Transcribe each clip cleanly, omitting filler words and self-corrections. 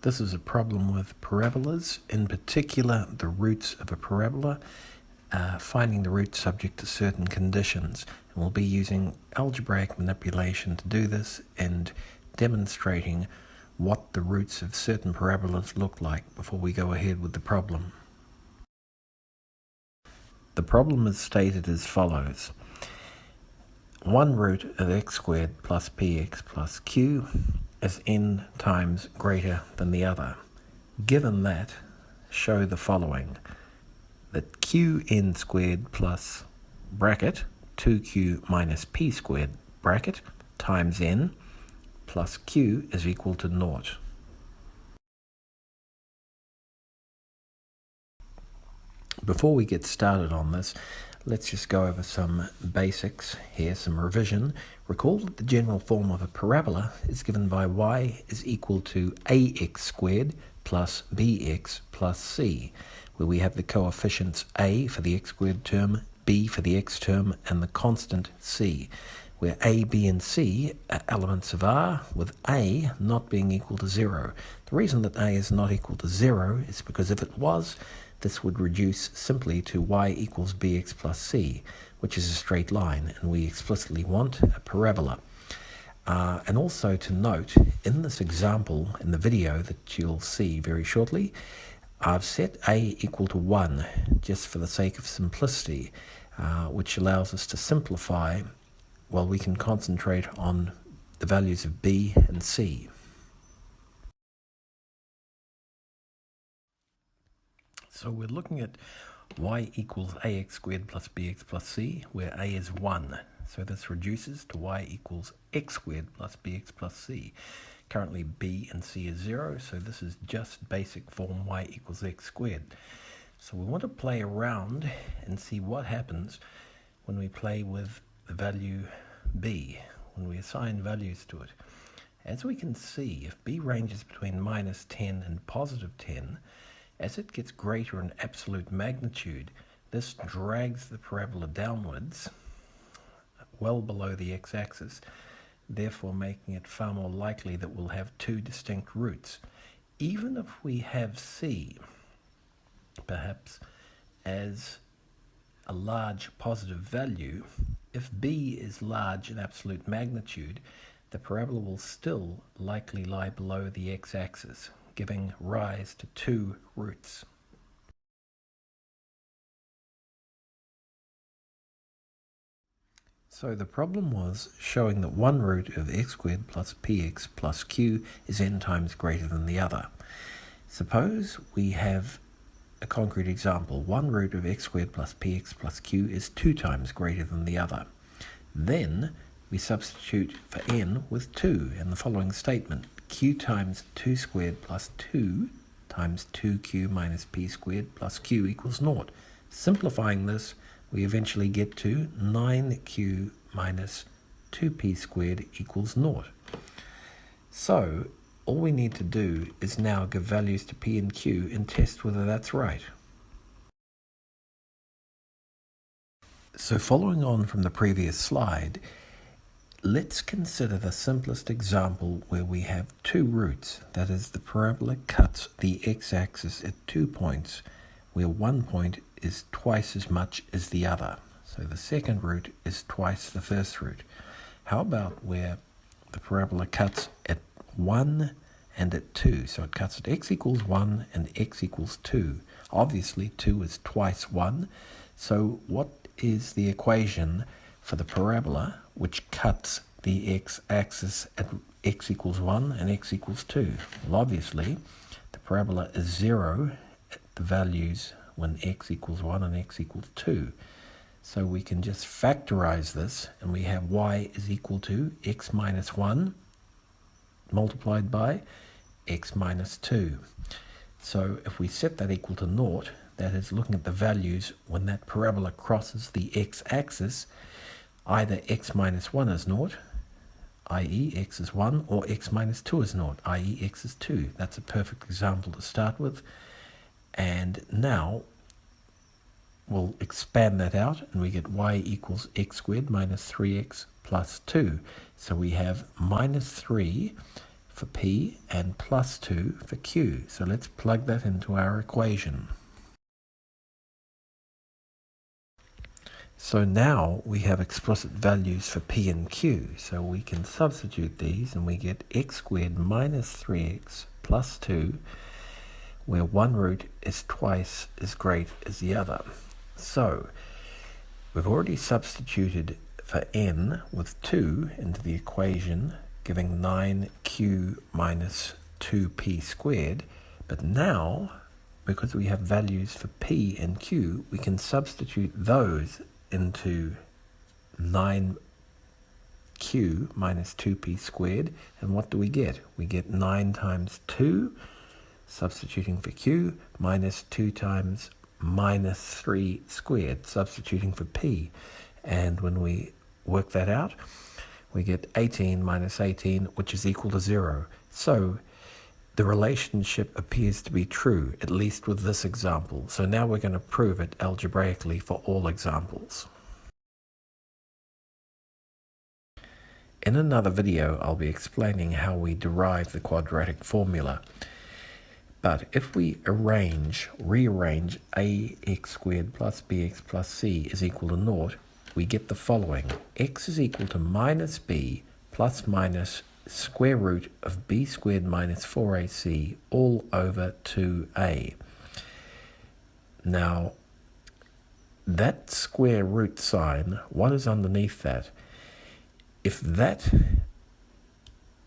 This is a problem with parabolas, in particular the roots of a parabola, finding the root subject to certain conditions. And we'll be using algebraic manipulation to do this and demonstrating what the roots of certain parabolas look like before we go ahead with the problem. The problem is stated as follows. One root of x squared plus px plus q is n times greater than the other. Given that, show the following. That qn squared plus bracket 2q minus p squared bracket times n plus q is equal to 0. Before we get started on this, let's just go over some basics here, some revision. Recall that the general form of a parabola is given by y is equal to ax squared plus bx plus c, where we have the coefficients a for the x squared term, b for the x term, and the constant c, where a, b, and c are elements of R, with a not being equal to 0. The reason that a is not equal to 0 is because if it was, this would reduce simply to y equals bx plus c, which is a straight line, and we explicitly want a parabola. And also to note, in this example, in the video that you'll see very shortly, I've set a equal to 1, just for the sake of simplicity, which allows us to simplify while we can concentrate on the values of b and c. So we're looking at y equals ax squared plus bx plus c, where a is 1. So this reduces to y equals x squared plus bx plus c. Currently b and c is 0, so this is just basic form y equals x squared. So we want to play around and see what happens when we play with the value b, when we assign values to it. As we can see, if b ranges between minus 10 and positive 10, as it gets greater in absolute magnitude, this drags the parabola downwards, well below the x-axis, therefore making it far more likely that we'll have two distinct roots. Even if we have c, perhaps, as a large positive value, if b is large in absolute magnitude, the parabola will still likely lie below the x-axis, giving rise to two roots. So the problem was showing that one root of x squared plus px plus q is n times greater than the other. Suppose we have a concrete example. One root of x squared plus px plus q is 2 times greater than the other. Then we substitute for n with 2 in the following statement. Q times 2 squared plus 2 times 2q minus p squared plus q equals 0. Simplifying this, we eventually get to 9q minus 2p squared equals 0. So all we need to do is now give values to p and q and test whether that's right. So following on from the previous slide, let's consider the simplest example where we have two roots. That is, the parabola cuts the x-axis at 2 points, where one point is twice as much as the other. So the second root is twice the first root. How about where the parabola cuts at 1 and at 2? So it cuts at x equals 1 and x equals 2. Obviously 2 is twice 1. So what is the equation for the parabola which cuts the x-axis at x equals 1 and x equals 2? Well, obviously, the parabola is 0 at the values when x equals 1 and x equals 2. So we can just factorize this, and we have y is equal to x minus 1 multiplied by x minus 2. So if we set that equal to 0, that is looking at the values when that parabola crosses the x-axis, either x minus 1 is 0, i.e. x is 1, or x minus 2 is 0, i.e. x is 2. That's a perfect example to start with. And now we'll expand that out, and we get y equals x squared minus 3x plus 2. So we have minus 3 for P and plus 2 for Q. So let's plug that into our equation. So now we have explicit values for P and Q, so we can substitute these and we get x squared minus 3x plus 2, where one root is twice as great as the other. So we've already substituted for n with 2 into the equation, giving 9q minus 2p squared, but now, because we have values for p and q, we can substitute those into 9q minus 2p squared, and what do we get? We get 9 times 2, substituting for q, minus 2 times minus 3 squared, substituting for p. And when we work that out, we get 18 minus 18, which is equal to 0. So the relationship appears to be true, at least with this example. So now we're going to prove it algebraically for all examples. In another video, I'll be explaining how we derive the quadratic formula. But if we rearrange ax squared plus bx plus c is equal to 0, we get the following. X is equal to minus b plus minus square root of b squared minus 4ac all over 2a. Now, that square root sign, what is underneath that? If that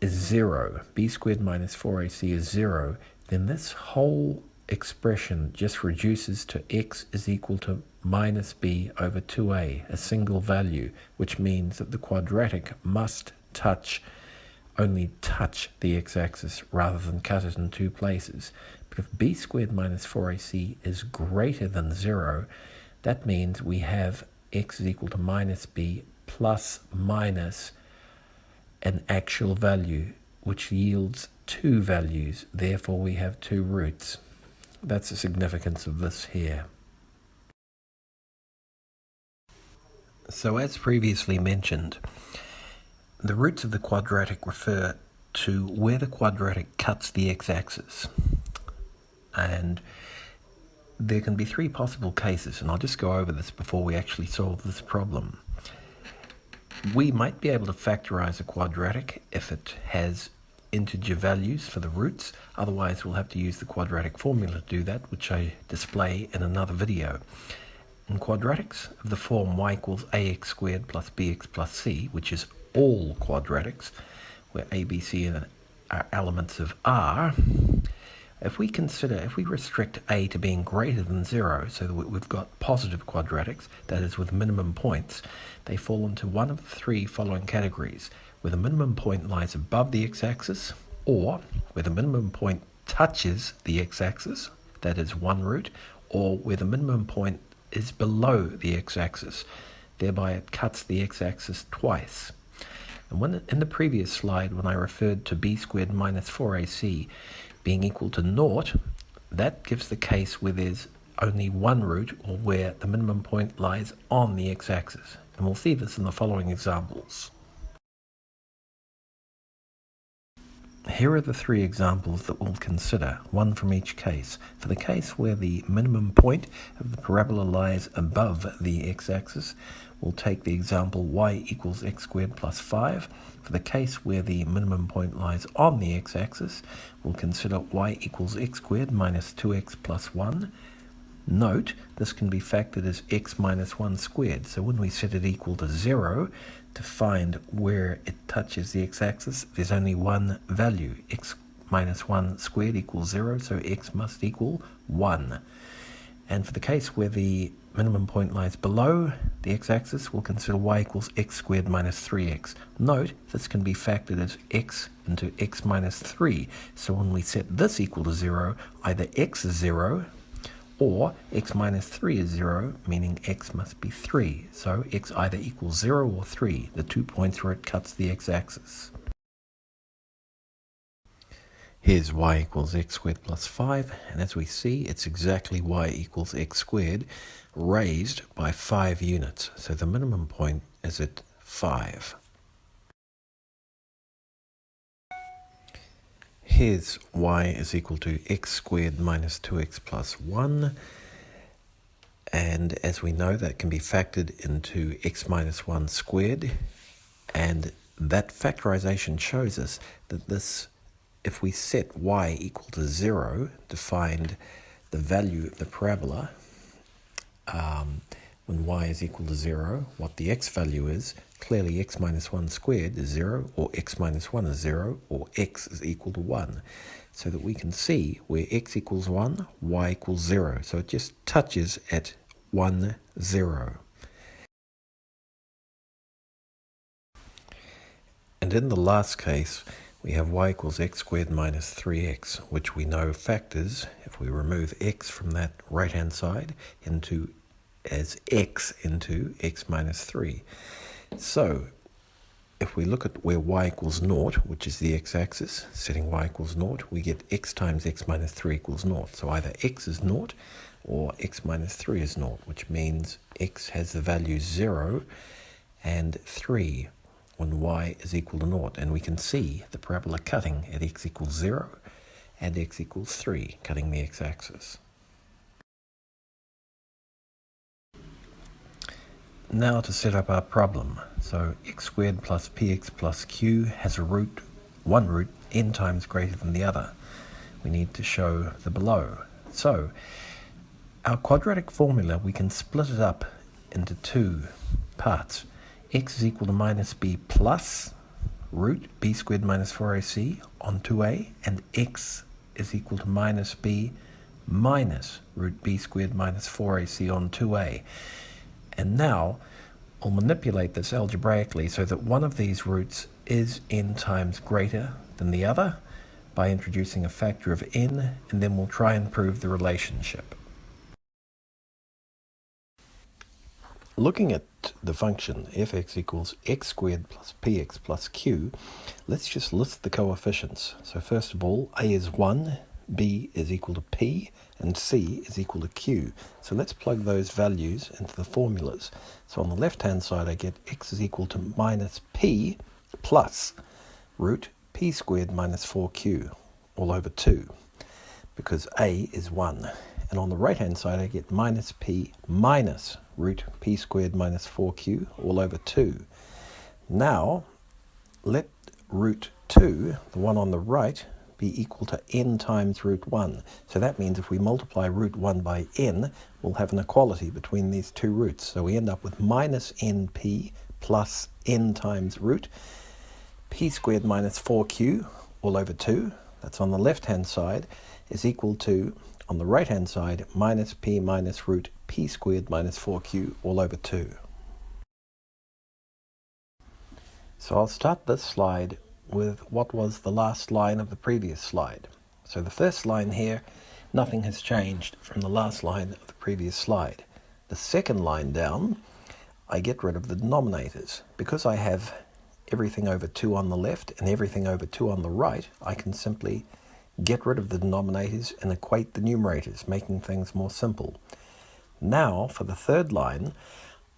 is 0, b squared minus 4ac is 0, then this whole expression just reduces to x is equal to minus b over 2a, a single value, which means that the quadratic must only touch the x-axis rather than cut it in two places. But if b squared minus 4ac is greater than 0, that means we have x is equal to minus b plus minus an actual value, which yields two values. Therefore, we have two roots. That's the significance of this here. So as previously mentioned, the roots of the quadratic refer to where the quadratic cuts the x-axis. And there can be three possible cases, and I'll just go over this before we actually solve this problem. We might be able to factorize a quadratic if it has integer values for the roots. Otherwise, we'll have to use the quadratic formula to do that, which I display in another video. In quadratics of the form y equals ax squared plus bx plus c, which is all quadratics, where a, b, c are elements of R, if we restrict a to being greater than 0, so that we've got positive quadratics, that is with minimum points, they fall into one of the three following categories: where the minimum point lies above the x-axis, or where the minimum point touches the x-axis, that is one root, or where the minimum point is below the x-axis, thereby it cuts the x-axis twice. And in the previous slide, when I referred to b squared minus 4ac being equal to 0, that gives the case where there's only one root, or where the minimum point lies on the x-axis. And we'll see this in the following examples. Here are the three examples that we'll consider, one from each case. For the case where the minimum point of the parabola lies above the x-axis, we'll take the example y equals x squared plus 5. For the case where the minimum point lies on the x-axis, we'll consider y equals x squared minus 2x plus 1. Note, this can be factored as x minus 1 squared. So when we set it equal to 0, to find where it touches the x-axis, there's only one value. X minus 1 squared equals 0, so x must equal 1. And for the case where the minimum point lies below the x-axis, we'll consider y equals x squared minus 3x. Note, this can be factored as x into x minus 3. So when we set this equal to 0, either x is 0, or x minus 3 is 0, meaning x must be 3. So x either equals 0 or 3, the 2 points where it cuts the x-axis. Here's y equals x squared plus 5, and as we see, it's exactly y equals x squared raised by 5 units. So the minimum point is at 5. here's y is equal to x squared minus 2x plus 1. And as we know, that can be factored into x minus 1 squared. And that factorization shows us that this, if we set y equal to 0 to find the value of the parabola, when y is equal to 0, what the x value is, clearly x minus 1 squared is 0, or x minus 1 is 0, or x is equal to 1. So that we can see where x equals 1, y equals 0. So it just touches at 1, 0. And in the last case, we have y equals x squared minus 3x, which we know factors, if we remove x from that right-hand side, into as x into x minus 3. So, if we look at where y equals 0, which is the x-axis, setting y equals 0, we get x times x minus 3 equals 0. So either x is 0 or x minus 3 is 0, which means x has the values 0 and 3 when y is equal to 0. And we can see the parabola cutting at x equals 0 and x equals 3, cutting the x-axis. Now to set up our problem. So x squared plus px plus q has a root, one root, n times greater than the other. We need to show the below. So our quadratic formula, we can split it up into two parts. X is equal to minus b plus root b squared minus 4ac on 2a, and x is equal to minus b minus root b squared minus 4ac on 2a. And now I'll manipulate this algebraically so that one of these roots is n times greater than the other by introducing a factor of n, and then we'll try and prove the relationship. Looking at the function fx equals x squared plus px plus q, let's just list the coefficients. So first of all, a is 1, b is equal to p, and c is equal to q. So let's plug those values into the formulas. So on the left-hand side, I get x is equal to minus p plus root p squared minus 4q all over 2, because a is 1. And on the right-hand side, I get minus p minus root p squared minus 4q all over 2. Now, let root 2, the one on the right, be equal to n times root 1. So that means if we multiply root 1 by n, we'll have an equality between these two roots. So we end up with minus np plus n times root p squared minus 4q all over 2. That's on the left-hand side, is equal to, on the right-hand side, minus p minus root p squared minus 4q all over 2. So I'll start this slide with what was the last line of the previous slide. So the first line here, nothing has changed from the last line of the previous slide. The second line down, I get rid of the denominators. Because I have everything over 2 on the left and everything over 2 on the right, I can simply get rid of the denominators and equate the numerators, making things more simple. Now, for the third line,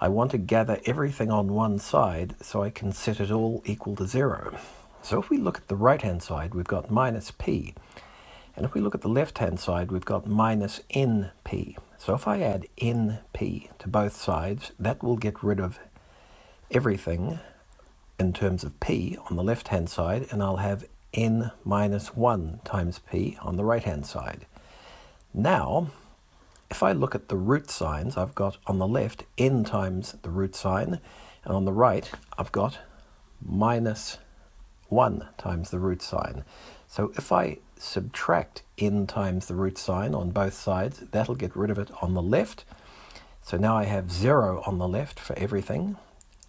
I want to gather everything on one side so I can set it all equal to 0. So if we look at the right-hand side, we've got minus p. And if we look at the left-hand side, we've got minus np. So if I add np to both sides, that will get rid of everything in terms of p on the left-hand side, and I'll have n minus 1 times p on the right-hand side. Now, if I look at the root signs, I've got on the left n times the root sign, and on the right I've got minus 1 times the root sign. So if I subtract n times the root sign on both sides, that'll get rid of it on the left. So now I have 0 on the left for everything,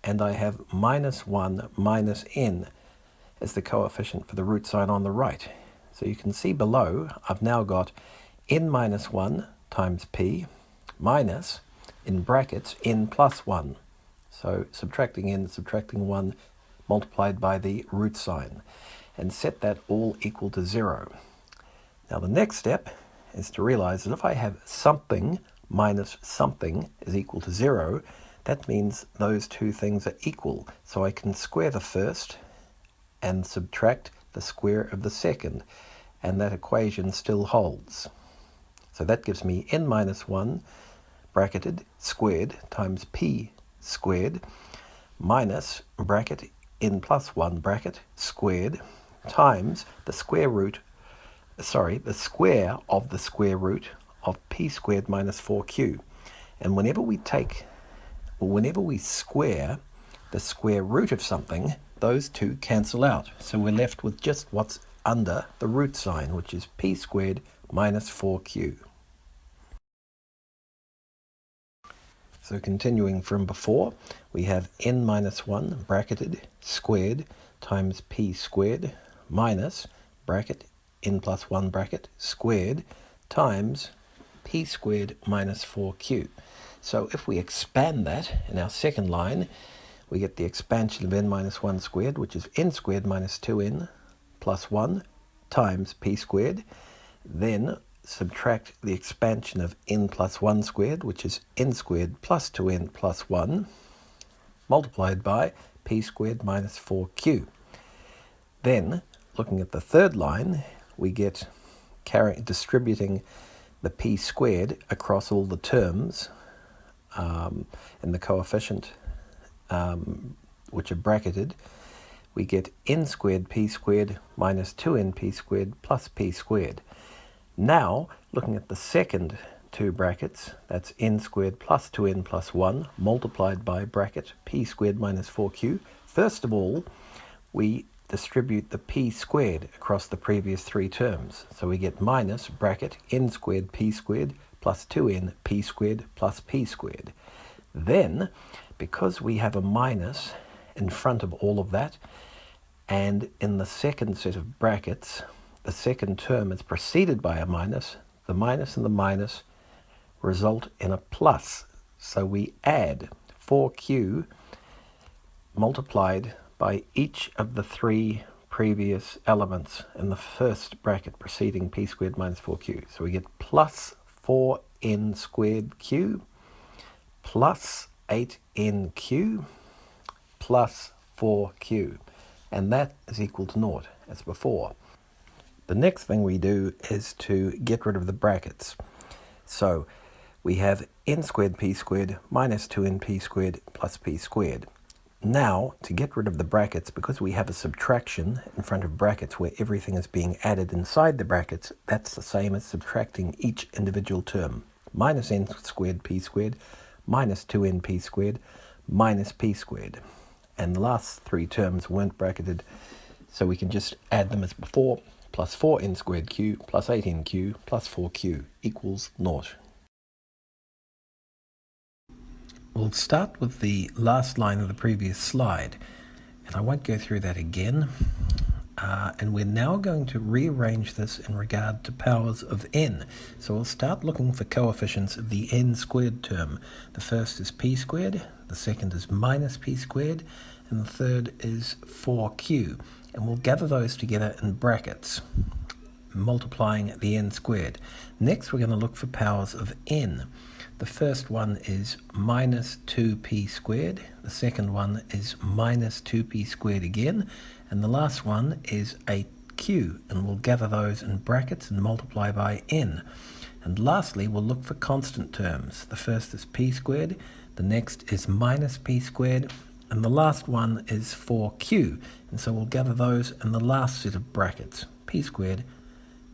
and I have minus 1 minus n as the coefficient for the root sign on the right. So you can see below, I've now got n minus 1 times p minus, in brackets, n plus 1. So subtracting n, subtracting 1, multiplied by the root sign, and set that all equal to 0. Now the next step is to realize that if I have something minus something is equal to 0, that means those two things are equal. So I can square the first and subtract the square of the second. and that equation still holds. So that gives me n minus 1 bracketed squared times p squared minus bracket n plus 1 bracket squared times the square of the square root of p squared minus 4q. And whenever we square the square root of something, those two cancel out. So we're left with just what's under the root sign, which is p squared minus 4q. So continuing from before, we have n minus 1 bracketed squared times p squared minus bracket n plus 1 bracket squared times p squared minus 4q. So if we expand that in our second line, we get the expansion of n minus 1 squared, which is n squared minus 2n plus 1 times p squared. Then subtract the expansion of n plus 1 squared, which is n squared plus 2n plus 1, multiplied by p squared minus 4q. Then, looking at the third line, we get distributing the p squared across all the terms in the coefficient, which are bracketed. We get n squared p squared minus 2n p squared plus p squared. Now, looking at the second two brackets, that's n squared plus 2n plus 1 multiplied by bracket p squared minus 4q. First of all, we distribute the p squared across the previous three terms. So we get minus bracket n squared p squared plus 2n p squared plus p squared. Then, because we have a minus in front of all of that, and in the second set of brackets, the second term is preceded by a minus, the minus and the minus result in a plus. So we add 4q multiplied by each of the three previous elements in the first bracket preceding p squared minus 4q. So we get plus 4n squared q plus 8nq plus 4q. And that is equal to naught, as before. The next thing we do is to get rid of the brackets. So we have n squared p squared minus 2n p squared plus p squared. Now, to get rid of the brackets, because we have a subtraction in front of brackets where everything is being added inside the brackets, that's the same as subtracting each individual term. Minus n squared p squared minus 2n p squared minus p squared. And the last three terms weren't bracketed, so we can just add them as before. Plus 4n squared q plus 8nq plus 4q equals naught. We'll start with the last line of the previous slide, and I won't go through that again. And we're now going to rearrange this in regard to powers of n. So we'll start looking for coefficients of the n squared term. The first is p squared, the second is minus p squared, and the third is 4q. And we'll gather those together in brackets, multiplying the n squared. Next, we're going to look for powers of n. The first one is minus 2p squared, the second one is minus 2p squared again, and the last one is 8q, and we'll gather those in brackets and multiply by n. And lastly, we'll look for constant terms. The first is p squared, the next is minus p squared, and the last one is 4q, and so we'll gather those in the last set of brackets, p squared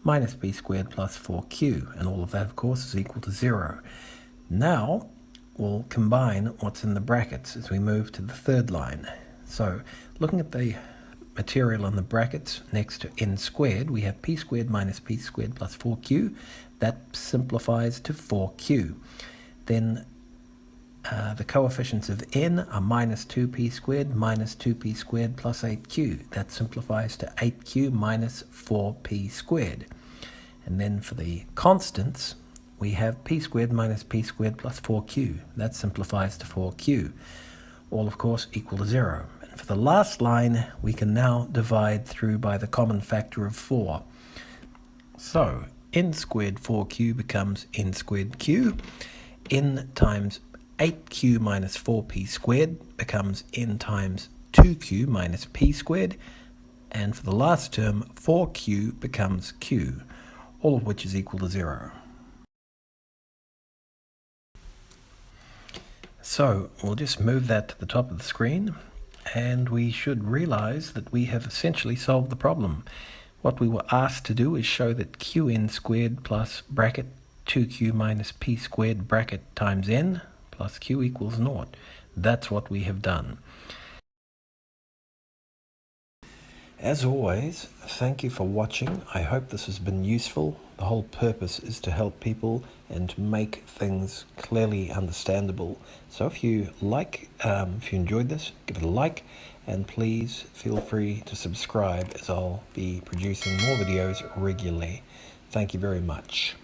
minus p squared plus 4q, and all of that, of course, is equal to 0. Now, we'll combine what's in the brackets as we move to the third line. So, looking at the material in the brackets next to n squared, we have p squared minus p squared plus 4q. That simplifies to 4q. Then the coefficients of n are minus 2p squared minus 2p squared plus 8q. That simplifies to 8q minus 4p squared. And then for the constants, we have p squared minus p squared plus 4q. That simplifies to 4q. All, of course, equal to 0. And for the last line, we can now divide through by the common factor of 4. So, n squared 4q becomes n squared q. N times 8q minus 4p squared becomes n times 2q minus p squared. And for the last term, 4q becomes q, all of which is equal to 0. So we'll just move that to the top of the screen, and we should realize that we have essentially solved the problem. What we were asked to do is show that qn squared plus bracket 2q minus p squared bracket times n plus q equals 0. That's what we have done. As always, thank you for watching. I hope this has been useful. The whole purpose is to help people and to make things clearly understandable. So if you enjoyed this, give it a like, and please feel free to subscribe, as I'll be producing more videos regularly. Thank you very much.